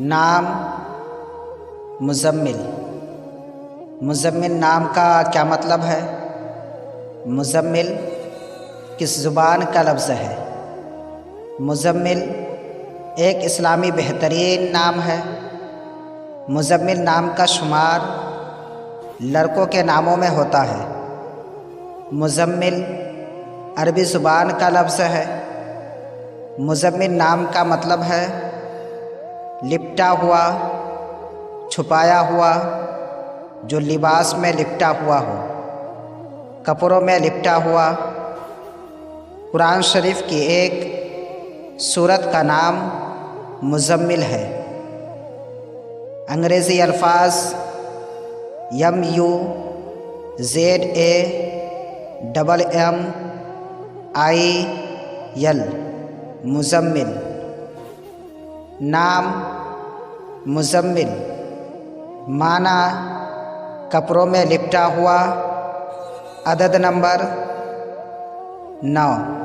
नाम मुज़म्मिल। मुज़म्मिल नाम का क्या मतलब है? मुज़म्मिल किस ज़ुबान का लफ्ज़ है? मुज़म्मिल एक इस्लामी बेहतरीन नाम है। मुज़म्मिल नाम का शुमार लड़कों के नामों में होता है। मुज़म्मिल अरबी ज़ुबान का लफ्ज़ है। मुज़म्मिल नाम का मतलब है लिपटा हुआ, छुपाया हुआ, जो लिबास में लिपटा हुआ हो, कपड़ों में लिपटा हुआ। कुरान शरीफ की एक सूरत का नाम मुज़म्मिल है। अंग्रेज़ी अल्फाज MUZAMMIL मुज़म्मिल। नाम मुज़म्मिल माना कपड़ों में लिपटा हुआ। अदद नंबर 9।